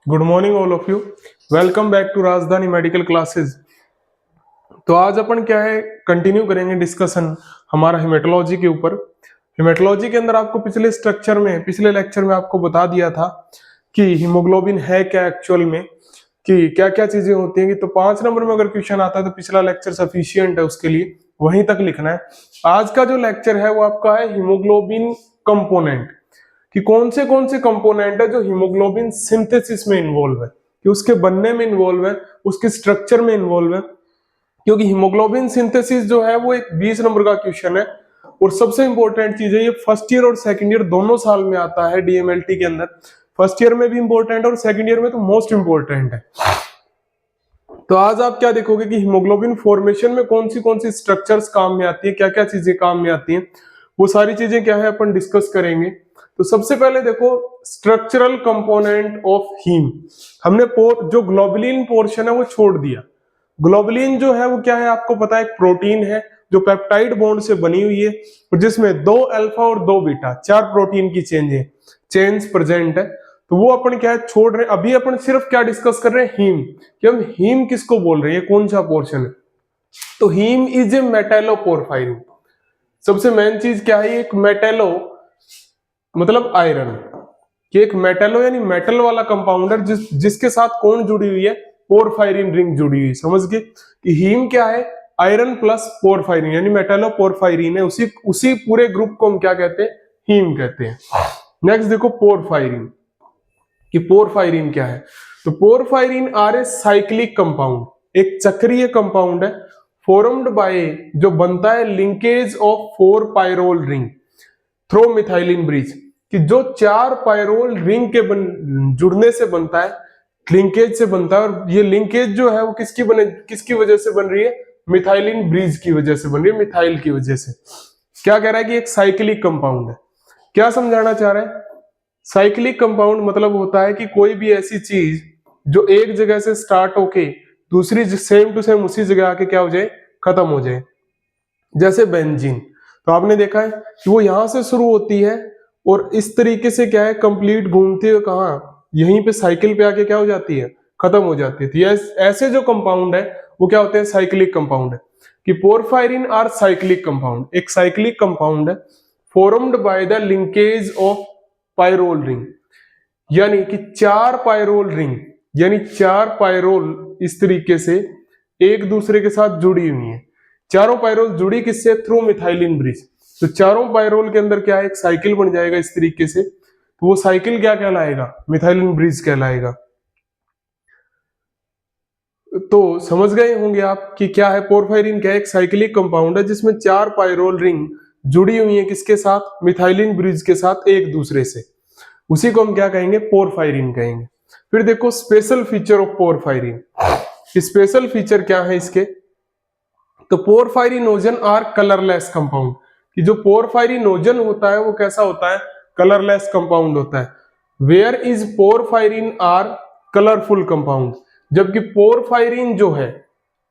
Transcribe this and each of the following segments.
Good morning all of you. Welcome back to Rajdhani medical classes. तो आज अपन क्या है कंटिन्यू करेंगे डिस्कशन हमारा हिमेटोलॉजी के ऊपर। हिमेटोलॉजी के अंदर आपको पिछले लेक्चर में आपको बता दिया था कि हीमोग्लोबिन है क्या एक्चुअल में, कि क्या क्या चीजें होती हैं। तो 5 नंबर में अगर क्वेश्चन आता है तो पिछला लेक्चर सफिशियंट है उसके लिए, वहीं तक लिखना है। आज का जो लेक्चर है वो आपका है हीमोग्लोबिन कंपोनेंट, कि कौन से कंपोनेंट है जो हीमोग्लोबिन सिंथेसिस में इन्वॉल्व है, कि उसके बनने में इन्वॉल्व है, उसके स्ट्रक्चर में इन्वॉल्व है। क्योंकि हीमोग्लोबिन सिंथेसिस जो है वो एक 20 नंबर का क्वेश्चन है और सबसे इंपॉर्टेंट चीज है, ये फर्स्ट ईयर और सेकंड ईयर दोनों साल में आता है डीएमएलटी के अंदर। फर्स्ट ईयर में भी इंपॉर्टेंट है और सेकंड ईयर में तो मोस्ट इंपॉर्टेंट है। तो आज आप क्या देखोगे कि हीमोग्लोबिन फॉर्मेशन में कौन सी स्ट्रक्चर्स काम में आती है, क्या क्या चीजें काम में आती हैं, वो सारी चीजें क्या है अपन डिस्कस करेंगे। तो सबसे पहले देखो स्ट्रक्चरल कंपोनेंट ऑफ हीम। हमने जो ग्लोबुलिन पोर्शन है वो छोड़ दिया। ग्लोबुलिन जो है वो क्या है आपको पता है, एक प्रोटीन है जो पेप्टाइड बॉन्ड से बनी हुई है और जिसमें 2 अल्फा और 2 बीटा 4 प्रोटीन की चेन्स प्रेजेंट है। तो वो अपन क्या है छोड़ रहे हैं। अभी अपन सिर्फ क्या डिस्कस कर रहे हैं, हीम, कि हम हीम किसको बोल रहे हैं, कौन सा पोर्शन है। तो हीम इज ए मेटेलोपोरफायरिन। सबसे मेन चीज क्या है, एक मेटेलो मतलब आयरन, कि एक मेटेलो यानी मेटल वाला कंपाउंडर जिसके साथ कौन जुड़ी हुई है, पोरफायरिन रिंग जुड़ी हुई। समझ गए कि हीम क्या है, आयरन प्लस पोरफायरिन यानी मेटेलो पोरफायरिन है। उसी पूरे ग्रुप को हम क्या कहते हैं, हीम कहते हैं। नेक्स्ट देखो पोरफायरिन, कि पोरफायरिन क्या है। तो porphyrin are a cyclic compound, एक चक्रीय कंपाउंड है, फॉर्म्ड बाय जो बनता है linkage of 4 pyrrole ring through methylene bridge, कि जो 4 पायरोल रिंग के जुड़ने से बनता है, लिंकेज से बनता है। और ये लिंकेज जो है वो किसकी वजह से बन रही है, मिथाइलिन ब्रिज की वजह से बन रही है, मिथाइल की वजह से। क्या कह रहा है कि एक साइक्लिक कंपाउंड है। क्या समझाना चाह रहा है, साइक्लिक कंपाउंड मतलब होता है कि कोई भी ऐसी चीज जो एक जगह से स्टार्ट होके दूसरी सेम टू सेम उसी जगह आके क्या हो जाए, खत्म हो जाए। जैसे बेंजीन, तो आपने देखा है कि वो यहां से शुरू होती है और इस तरीके से क्या है कंप्लीट घूमते हुए कहा यहीं पे साइकिल पे आके क्या हो जाती है, खत्म हो जाती है। तो ऐसे जो कंपाउंड है वो क्या होते हैं, साइक्लिक कंपाउंड है। कि पोरफायरिन आर साइक्लिक कंपाउंड, एक साइक्लिक कंपाउंड है formed by the linkage of pyrrole ring, यानी कि 4 पायरोल रिंग, यानी 4 पायरोल इस तरीके से एक दूसरे के साथ जुड़ी हुई है। चारों पायरोल जुड़ी किससे, थ्रू मिथाइलिन ब्रिज। तो चारों पायरोल के अंदर क्या है, एक साइकिल बन जाएगा इस तरीके से। तो वो साइकिल क्या कहलाएगा, मिथाइलिन ब्रिज कहलाएगा। तो समझ गए होंगे आप कि क्या है पोरफायरिन, क्या है, एक साइक्लिक कंपाउंड है जिसमें 4 पायरोल रिंग जुड़ी हुई है किसके साथ, मिथाइलिन ब्रिज के साथ एक दूसरे से। उसी को हम क्या कहेंगे, पोरफायरिन कहेंगे। फिर देखो special feature of porphyrin, special feature क्या है इसके। तो पोरफायरिनोजन आर कलरलेस कंपाउंड, कि जो पोरफायरिनोजन होता है वो कैसा होता है, कलरलेस कंपाउंड होता है। Whereas porphyrin are colourful compound, जबकि पोरफायरिन जो है,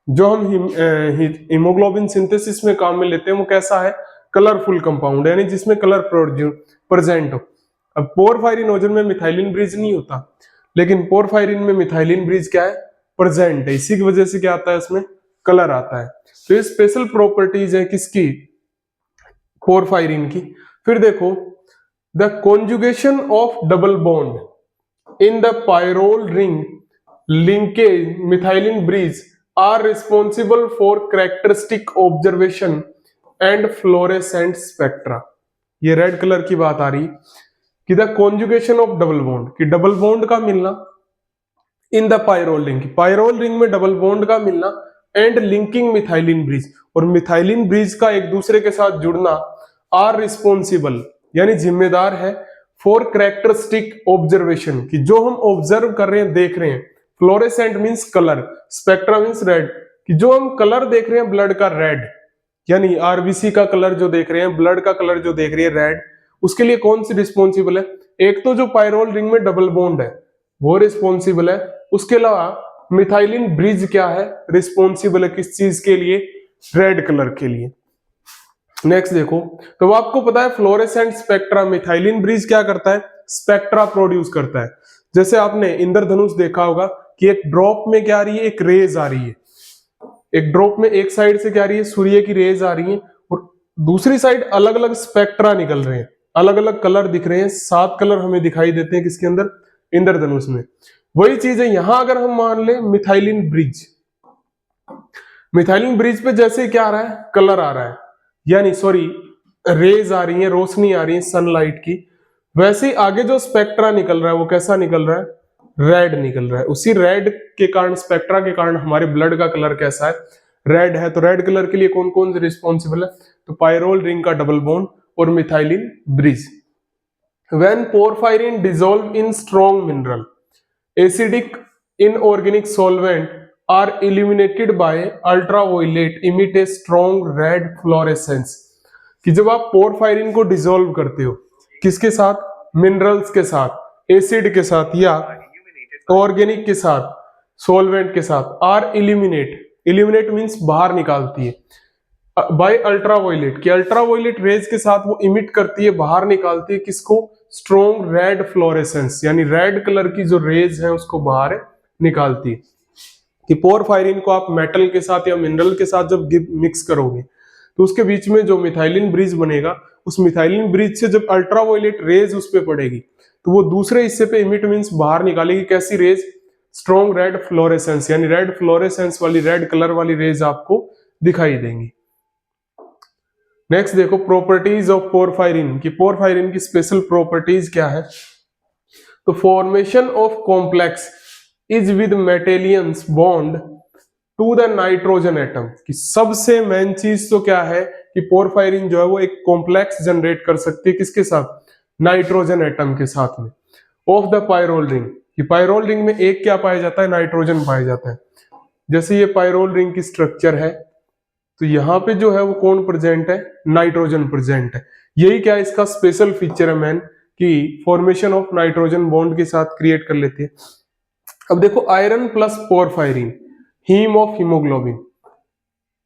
जो हम हीमोग्लोबिन सिंथेसिस में काम में लेते हैं, वो कैसा है, कलरफुल कंपाउंड है, यानी जिसमें कलर प्रेजेंट हो। अब पोरफायरिनोजन में मिथाइलिन ब्रिज नहीं होता, लेकिन पोरफायरिन में मिथाइलिन ब्रिज क्या है, प्रेजेंट है। इसी की वजह से क्या आता है, उसमें कलर आता है। तो ये स्पेशल प्रॉपर्टीज है किसकी, पोरफायरिन की। फिर देखो the conjugation of double bond in the pyrrole ring linkage methylene bridge are responsible for characteristic observation and fluorescent spectra. ये रेड कलर की बात आ रही कि the conjugation of double bond, कि डबल बॉन्ड का मिलना in the pyrrole ring, pyrrole ring में डबल बॉन्ड का मिलना, एंड लिंकिंग मिथाइलिन ब्रिज, और मिथाइलिन ब्रिज का एक दूसरे के साथ जुड़ना, आर रिस्पॉन्सिबल यानी जिम्मेदार है, फॉर कैरेक्टरिस्टिक ऑब्जर्वेशन, कि जो हम ऑब्जर्व कर रहे हैं, देख रहे हैं। Fluorescent means colour, spectra means red, कि जो हम कलर देख रहे हैं ब्लड का रेड, यानी आरबीसी का कलर जो देख रहे हैं, ब्लड का कलर जो देख रहे हैं रेड, उसके लिए कौन सी रिस्पॉन्सिबल है, एक तो जो पायरोल रिंग में डबल बॉन्ड है वो रिस्पॉन्सिबल है, उसके अलावा मिथाइलिन ब्रिज क्या है, रिस्पॉन्सिबल है किस चीज के लिए, रेड कलर के लिए। नेक्स्ट देखो, तो आपको पता है फ्लोरेसेंट स्पेक्ट्रा, मिथाइलिन ब्रिज क्या करता है, स्पेक्ट्रा प्रोड्यूस करता है। जैसे आपने इंद्रधनुष देखा होगा कि एक ड्रॉप में क्या आ रही है, एक रेज आ रही है। एक ड्रॉप में एक साइड से क्या आ रही है, सूर्य की रेज आ रही है, और दूसरी साइड अलग अलग स्पेक्ट्रा निकल रहे हैं, अलग अलग कलर दिख रहे हैं। 7 कलर हमें दिखाई देते हैं किसके अंदर, इंद्रधनुष में। वही चीज है यहां, अगर हम मान ले मिथाइलिन ब्रिज, मिथाइलिन ब्रिज पे जैसे क्या आ रहा है, कलर आ रहा है, यानी सॉरी रेज आ रही है, रोशनी आ रही है सनलाइट की, वैसे ही आगे जो स्पेक्ट्रा निकल रहा है वो कैसा निकल रहा है, रेड निकल रहा है। उसी रेड के कारण, स्पेक्ट्रा के कारण हमारे ब्लड का कलर कैसा है, रेड है। तो रेड कलर के लिए कौन कौन रिस्पॉन्सिबल है, तो पायरोल रिंग का डबल बॉन्ड और methylene bridge. When porphyrin dissolve in strong mineral, acidic inorganic solvent are illuminated by ultraviolet emit a strong red fluorescence. कि जब आप पोरफायरिन को डिसॉल्व करते हो किसके साथ, मिनरल्स के साथ, एसिड के साथ या ऑर्गेनिक के साथ, सॉल्वेंट के साथ, आर इल्यूमिनेट, इल्यूमिनेट मींस बाहर निकालती है, बाय अल्ट्रावायलेट, कि अल्ट्रावायलेट रेज के साथ वो इमिट करती है, बाहर निकालती है किसको, स्ट्रॉन्ग रेड फ्लोरेसेंस, यानी रेड कलर की जो रेज है उसको बाहर निकालती है। कि पोरफायरिन को आप मेटल के साथ या मिनरल के साथ जब मिक्स करोगे तो उसके बीच में जो मिथाइलिन ब्रिज बनेगा, उस मिथाइलिन ब्रिज से जब अल्ट्रावायलेट रेज उस पे पड़ेगी तो वो दूसरे हिस्से पे इमिट मींस बाहर निकालेगी कैसी रेज, स्ट्रॉन्ग रेड फ्लोरेसेंस, यानी रेड फ्लोरेसेंस वाली, रेड कलर वाली रेज आपको दिखाई देंगी। नेक्स्ट देखो प्रॉपर्टीज ऑफ पोरफायरिन, कि पोरफायरिन की स्पेशल प्रॉपर्टीज क्या है। तो formation of complex is with metal ions bond to the nitrogen atom, कि सबसे मेन चीज तो क्या है कि पोरफायरिन जो है वो एक कॉम्प्लेक्स जनरेट कर सकती है किसके साथ, नाइट्रोजन एटम के साथ में, ऑफ द पायरोल रिंग, कि पायरोल रिंग में एक क्या पाया जाता है, नाइट्रोजन पाया जाता है। जैसे ये पायरोल रिंग की स्ट्रक्चर है तो यहाँ पे जो है वो कौन प्रेजेंट है, नाइट्रोजन प्रेजेंट है। यही क्या इसका स्पेशल फीचर है मैन, कि फॉर्मेशन ऑफ नाइट्रोजन बॉन्ड के साथ क्रिएट कर लेती है। अब देखो iron plus porphyrin, haem of haemoglobin,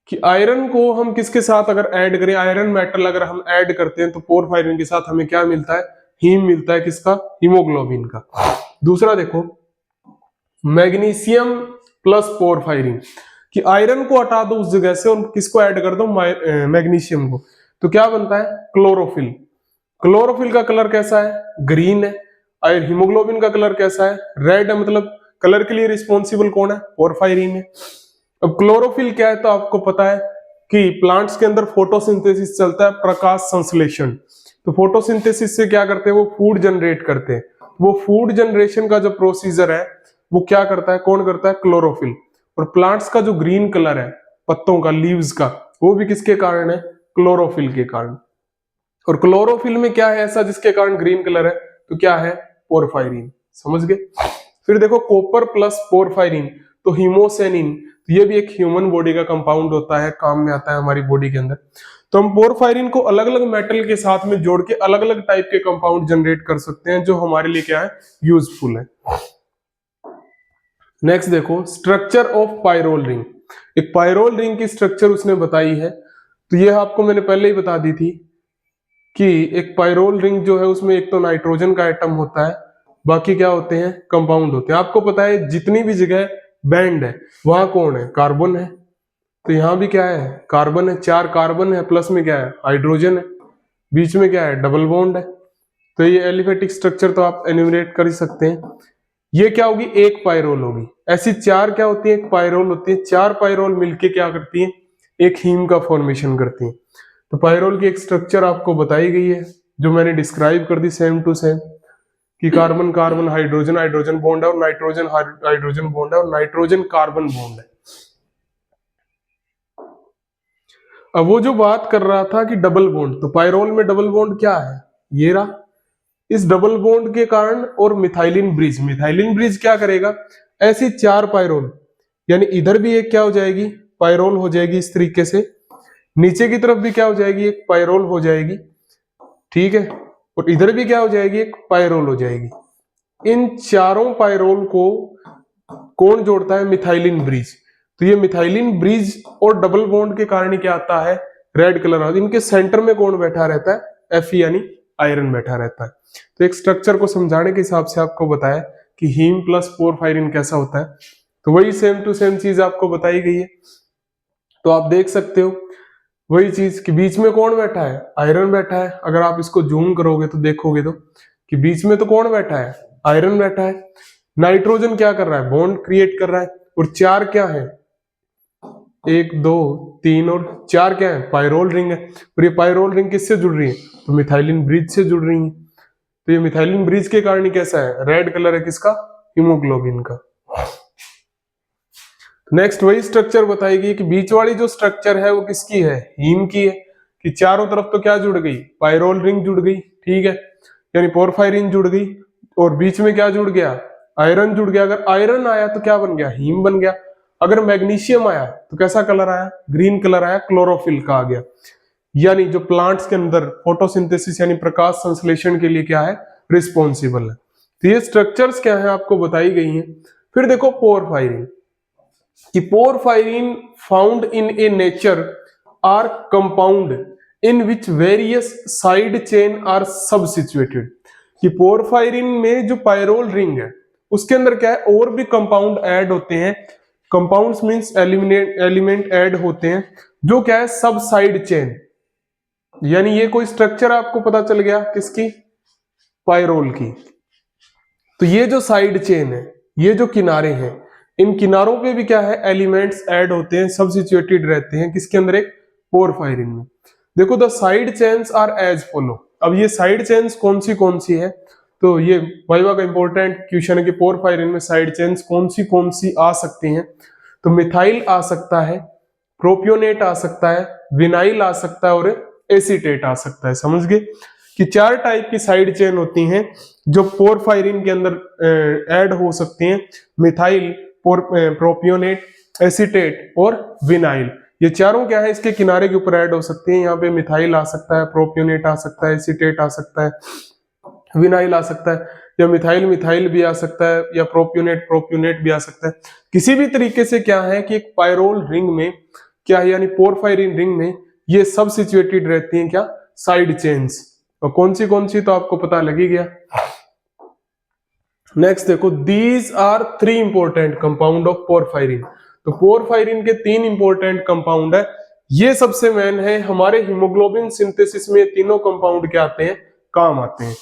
कि आयरन को हम किसके साथ अगर ऐड करें, आयरन मेटल अगर हम ऐड करते हैं तो पोरफायरिन के साथ हमें क्या मिलता है, हीम मिलता है, किसका, हीमोग्लोबिन का। दूसरा देखो मैग्नीशियम प्लस पोरफायरिन, कि आयरन को हटा दो उस जगह से और किसको ऐड कर दो, मैग्नीशियम को, तो क्या बनता है, क्लोरोफिल। क्लोरोफिल का कलर कैसा है, ग्रीन है, और हीमोग्लोबिन का कलर कैसा है, रेड है। मतलब कलर के लिए रिस्पॉन्सिबल कौन है, पोरफायरिन है। अब क्लोरोफिल क्या है, तो आपको पता है कि प्लांट्स के अंदर फोटोसिंथेसिस चलता है, प्रकाश संश्लेषण। तो फोटोसिंथेसिस से क्या करते हैं, वो फूड जनरेट करते हैं। वो फूड जनरेशन का जो प्रोसीजर है वो क्या करता है, कौन करता है, क्लोरोफिल। और प्लांट्स का जो ग्रीन कलर है पत्तों का, लीव्स का, वो भी किसके कारण है, क्लोरोफिल के कारण। और क्लोरोफिल में क्या है ऐसा जिसके कारण ग्रीन कलर है, तो क्या है, पोरफायरिन। समझ गए। फिर देखो कॉपर प्लस पोरफायरिन, तो हीमोसेनिन, तो ये भी एक ह्यूमन बॉडी का कंपाउंड होता है, काम में आता है हमारी बॉडी के अंदर। तो हम पोरफायरिन को अलग अलग मेटल के साथ में जोड़ के अलग अलग टाइप के कंपाउंड जनरेट कर सकते हैं, जो हमारे लिए क्या है, यूजफुल है। नेक्स्ट देखो स्ट्रक्चर ऑफ पायरोल रिंग, एक पायरोल रिंग की स्ट्रक्चर उसने बताई है। तो ये आपको मैंने पहले ही बता दी थी कि एक पायरोल रिंग जो है उसमें एक तो नाइट्रोजन का एटम होता है, बाकी क्या होते हैं, कंपाउंड होते हैं। आपको पता है जितनी भी जगह बैंड है वहां कौन है, कार्बन है। तो यहाँ भी क्या है, कार्बन है, 4 कार्बन है, प्लस में क्या है, हाइड्रोजन है, बीच में क्या है, डबल बॉन्ड है। तो ये एलिफेटिक स्ट्रक्चर तो आप एन्यूमरेट कर ही सकते हैं। ये क्या होगी, एक पायरोल होगी। ऐसी 4 क्या होती है, एक पायरोल होती है। 4 पायरोल मिलके क्या करती है, एक हीम का फॉर्मेशन करती है। तो पायरोल की एक स्ट्रक्चर आपको बताई गई है जो मैंने डिस्क्राइब कर दी सेम टू सेम, कि carbon carbon hydrogen hydrogen bond है, और नाइट्रोजन हाइड्रोजन बॉन्ड है, और नाइट्रोजन कार्बन बॉन्ड है। अब वो जो बात कर रहा था कि डबल बॉन्ड, तो पायरोल में डबल बॉन्ड क्या है, ये रहा। इस डबल बॉन्ड के कारण और मिथाइलिन ब्रिज, मिथाइलिन ब्रिज क्या करेगा, ऐसी 4 पायरोल, यानी इधर भी एक क्या हो जाएगी, पायरोल हो जाएगी इस तरीके से, नीचे की तरफ भी क्या हो जाएगी, एक पायरोल हो जाएगी, ठीक है, और इधर भी क्या हो जाएगी, एक पायरोल हो जाएगी। इन चारों पायरोल को कौन जोड़ता है, मिथाइलिन ब्रिज। तो ये मिथाइलिन ब्रिज और डबल बॉन्ड के कारण क्या आता है, रेड कलर आता है। इनके सेंटर में कौन बैठा रहता है, Fe यानी आयरन बैठा रहता है। तो एक स्ट्रक्चर को समझाने के हिसाब से आपको बताया कि हीम प्लस पोरफायरिन कैसा होता है, तो वही सेम टू सेम चीज आपको बताई गई है। तो आप देख सकते हो वही चीज कि बीच में कौन बैठा है, आयरन बैठा है। अगर आप इसको जूम करोगे तो देखोगे तो कि बीच में तो कौन बैठा है, आयरन बैठा है। नाइट्रोजन क्या कर रहा है, बॉन्ड क्रिएट कर रहा है। और चार क्या है, 1 2 3 और 4 क्या है, पायरोल रिंग है। और ये पायरोल रिंग किससे जुड़ रही है, तो मिथाइलिन ब्रिज से जुड़ रही है। तो ये मिथाइलिन ब्रिज के कारण कैसा है, रेड कलर है किसका, हीमोग्लोबिन का। नेक्स्ट वही स्ट्रक्चर बताएगी कि बीच वाली जो स्ट्रक्चर है वो किसकी है, हीम की है। कि चारों तरफ तो क्या जुड़ गई, पायरोल रिंग जुड़ गई, ठीक है, यानी पोरफायरिन जुड़ गई। और बीच में क्या जुड़ गया, आयरन जुड़ गया। अगर आयरन आया तो क्या बन गया, हीम बन गया। अगर मैग्नीशियम आया तो कैसा कलर आया, ग्रीन कलर आया, क्लोरोफिल का आ गया। यानी जो प्लांट्स के अंदर फोटोसिंथेसिस यानी प्रकाश संश्लेषण के लिए क्या है, रिस्पॉन्सिबल है। तो ये स्ट्रक्चर्स क्या है आपको बताई गई हैं। फिर देखो पोरफायरिन, कि porphyrin found in a nature are compound in which various side chain are substituted. कि पोरफायरिन में जो पायरोल रिंग है उसके अंदर क्या है, और भी कंपाउंड ऐड होते हैं। कंपाउंड्स मींस एलिमेंट ऐड होते हैं जो क्या है, सब साइड चेन। यानी ये कोई स्ट्रक्चर आपको पता चल गया किसकी, पायरोल की। तो ये जो साइड चेन है, ये जो किनारे हैं, इन किनारों पे भी क्या है, एलिमेंट्स ऐड होते हैं, सबसिचुएटेड रहते हैं किसके अंदर, एक पोरफायरिन में। देखो the side chains are as follow. अब ये साइड चेन्स कौन सी है, तो ये वाइवा का इंपॉर्टेंट क्वेश्चन है कि पोरफायरिन में साइड चेन्स कौन सी आ सकती हैं। तो मिथाइल आ सकता है, प्रोपियोनेट आ सकता है, विनाइल आ सकता है और एसीटेट आ सकता है। समझ गए कि 4 टाइप की साइड चेन होती हैं जो पोरफायरिन के अंदर ऐड हो सकती हैं। मिथाइल, प्रोपियोनेट, एसीटेट और विनाइल, ये चारों क्या है, इसके किनारे के ऊपर ऐड हो सकती हैं। यहाँ पे मिथाइल आ सकता है, प्रोपियोनेट आ सकता है, एसीटेट आ सकता है, विनाइल आ सकता है, या मिथाइल भी आ सकता है, या प्रोपियोनेट भी आ सकता है। किसी भी तरीके से क्या है कि एक पायरोल रिंग में क्या है, यानी पोरफायरिन रिंग में ये सब सिचुएटेड रहती हैं क्या, साइड चेन्स। और कौन सी तो आपको पता लग ही गया। नेक्स्ट देखो, these are 3 important compound of porphyrin. तो पोरफायरिन के 3 इंपॉर्टेंट कंपाउंड है, ये सबसे मेन है। हमारे हीमोग्लोबिन सिंथेसिस में तीनों कंपाउंड क्या आते हैं, काम आते हैं।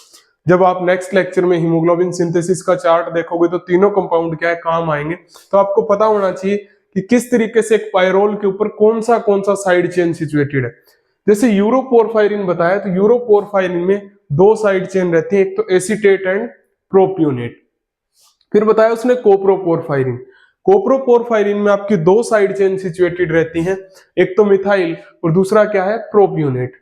जब आप नेक्स्ट लेक्चर में हीमोग्लोबिन सिंथेसिस का चार्ट देखोगे तो तीनों कंपाउंड क्या है, काम आएंगे। तो आपको पता होना चाहिए कि किस तरीके से एक पायरोल के ऊपर कौन सा साइड चेन सिचुएटेड है। जैसे यूरोपोरफायरिन बताया, तो यूरोपोरफायरिन में 2 साइड चेन रहती है, एक तो एसीटेट एंड प्रोपियोनेट। फिर बताया उसने कोप्रोपोरफायरिन, कोप्रोपोरफायरिन में आपकी 2 साइड चेन सिचुएटेड रहती हैं, एक तो मिथाइल और दूसरा क्या है, प्रोपियोनेट।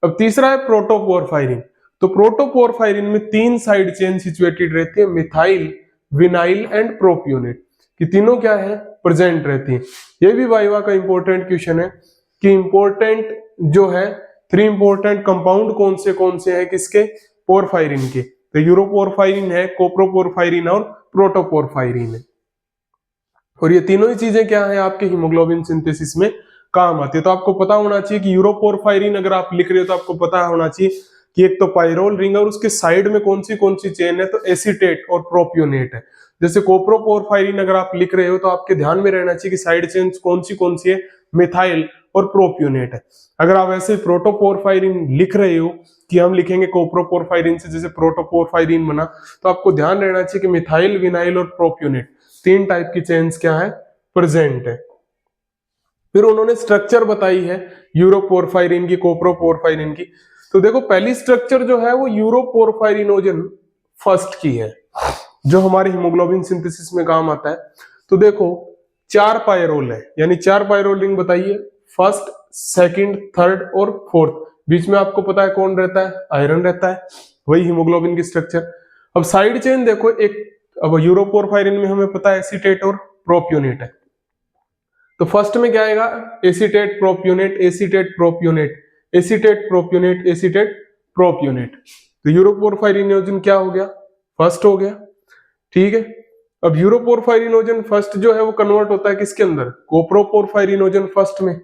अब तीसरा है प्रोटोपोरफायरिन, तो प्रोटोपोरफायरिन में 3 साइड चेन सिचुएटेड रहती है, मिथाइल, विनाइल एंड प्रोपियोनेट, कि तीनों क्या है, प्रेजेंट रहती है। ये भी वाइवा का इंपॉर्टेंट क्वेश्चन है कि इंपॉर्टेंट जो है 3 इंपॉर्टेंट कंपाउंड कौन से हैं किसके, पोरफायरिन के। तो यूरोपोरफायरिन है, कोप्रोपोरफायरिन और प्रोटोपोरफायरिन है। और ये तीनों ही चीजें क्या है, आपके हीमोग्लोबिन सिंथेसिस में काम आती है। तो आपको पता होना चाहिए कि यूरोपोरफायरिन अगर आप लिख रहे हो तो आपको पता होना चाहिए कि एक तो पायरोल रिंग है और उसके साइड में कौन सी चेन है, तो एसीटेट और प्रोपियोनेट है। जैसे कोप्रोपोरफायरिन अगर आप लिख रहे हो तो आपके ध्यान में रहना चाहिए कि साइड चेन कौन सी है, मिथाइल और प्रोपियोनेट है। अगर आप ऐसे प्रोटोपोरफायरिन लिख रहे हो कि हम लिखेंगे कोप्रोपोरफायरिन से जैसे प्रोटोपोरफायरिन बना, तो आपको ध्यान रहना चाहिए कि मिथाइल, विनाइल और प्रोपियोनेट 3 टाइप की चेन्स क्या है, प्रेजेंट है। फिर उन्होंने स्ट्रक्चर बताई है यूरोपोरफायरिन की, कोप्रोपोरफायरिन की। तो देखो पहली स्ट्रक्चर जो है वो यूरोपोरफायरिनोजन फर्स्ट की है, जो हमारे हीमोग्लोबिन सिंथेसिस में काम आता है। तो देखो 4 पायरोल है, यानी 4 पायरोल रिंग बताइए, फर्स्ट, सेकंड, थर्ड और फोर्थ। बीच में आपको पता है कौन रहता है, आयरन रहता है, वही हीमोग्लोबिन की स्ट्रक्चर। अब साइड चेन देखो, एक अब यूरोपोरफायरिन में हमें पता है एसीटेट और प्रोपियोनेट है। तो फर्स्ट में क्या आएगा, acetate propionate, acetate propionate, acetate propionate, acetate propionate. तो यूरोपोरफायरिनोजन क्या हो गया, फर्स्ट हो गया, ठीक है। अब यूरोपोरफायरिनोजन फर्स्ट जो है वो कन्वर्ट होता है किसके अंदर, कोप्रोपोरफायरिनोजन फर्स्ट में।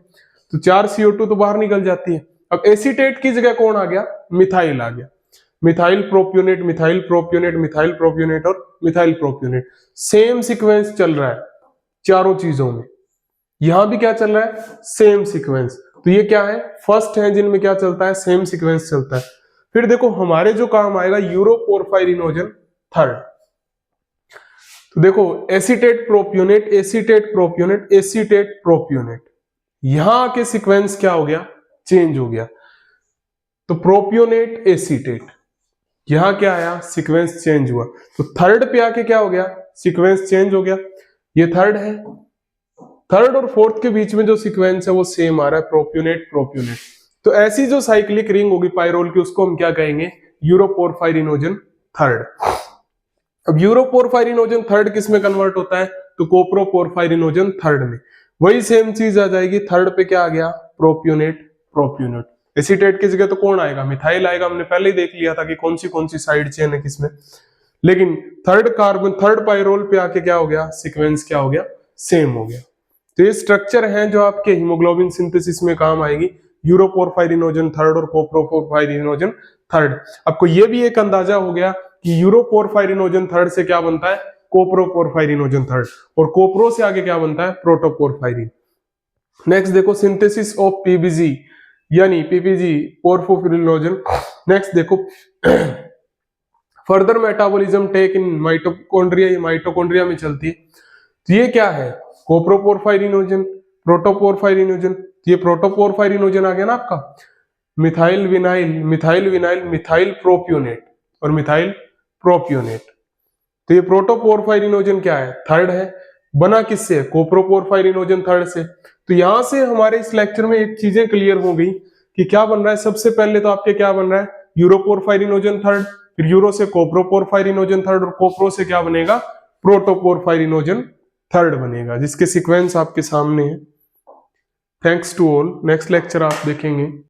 तो 4 CO2 तो बाहर निकल जाती है। अब एसीटेट की जगह कौन आ गया, मिथाइल आ गया। Methyl propionate, methyl propionate, methyl propionate और मिथाइल प्रोपियोनेट। सेम सीक्वेंस चल रहा है चारों चीजों में। यहां भी क्या चल रहा है? Same sequence. तो ये क्या है? फर्स्ट है जिनमें क्या चलता है? सेम सीक्वेंस चलता है। फिर देखो हमारे जो काम आएगा यूरोपोरफाइरिनोजन थर्ड। तो देखो acetate propionate, acetate propionate, acetate propionate, यहां के सीक्वेंस क्या हो गया? चेंज हो गया। तो प्रोपियोनेट एसीटेट, यहां क्या आया? सीक्वेंस चेंज हुआ। तो थर्ड पे आके क्या हो गया? सीक्वेंस चेंज हो गया। ये थर्ड है, थर्ड और फोर्थ के बीच में जो सीक्वेंस है वो सेम आ रहा है, प्रोपियोनेट प्रोपियोनेट। तो ऐसी जो साइक्लिक रिंग होगी पाइरोल की उसको हम क्या कहेंगे? यूरोपोरफाइरिनोजन थर्ड। अब यूरोपोरफाइरिनोजन थर्ड किस में कन्वर्ट होता है? तो कोप्रोपोरफाइरिनोजन थर्ड में। वही सेम चीज आ जाएगी। थर्ड पे क्या आ गया? Propionate propionate. एसीटेट की जगह तो कौन आएगा? मिथाइल आएगा। हमने पहले ही देख लिया था कि कौन सी साइड चेन है किसमें। लेकिन थर्ड कार्बन, थर्ड पाइरोल पे आके क्या हो गया? सीक्वेंस क्या हो गया? सेम हो गया। तो ये स्ट्रक्चर है जो आपके हीमोग्लोबिन सिंथेसिस में काम आएगी, यूरोपोरफाइरिनोजन थर्ड और कोप्रोपोरफाइरिनोजन थर्ड। आपको ये भी एक अंदाजा हो गया कि यूरोपोरफाइरिनोजन थर्ड से क्या बनता है? Coproporphyrinogen third. और कोप्रो से आगे क्या बनता है? प्रोटोपोरफाइरिन। नेक्स्ट देखो सिंथेसिस ऑफ पीबीजी यानी पीपीजी पोरफोफिरिनोजन। नेक्स्ट देखो further metabolism take in mitochondria, ये माइटोकॉन्ड्रिया में चलती है। तो ये क्या है? कोप्रोपोरफाइरिनोजन, प्रोटोपोरफाइरिनोजन। ये प्रोटोपोरफाइरिनोजन आ गया ना आपका। Methyl vinyl, methyl vinyl, methyl propionate और मिथाइल प्रोपियोनेट। तो ये प्रोटोपोरफाइरिनोजन क्या है? थर्ड है। बना किससे? कोप्रोपोरफाइरिनोजन थर्ड से। तो यहां से हमारे इस लेक्चर में एक चीजें क्लियर हो गई कि क्या बन रहा है। सबसे पहले तो आपके क्या बन रहा है? यूरोपोरफाइरिनोजन थर्ड, फिर यूरो से कोप्रोपोरफाइरिनोजन थर्ड और कोप्रो से क्या बनेगा? प्रोटोपोरफाइरिनोजन थर्ड बनेगा, जिसके सीक्वेंस आपके सामने है। Thanks to all. Next lecture आप देखेंगे।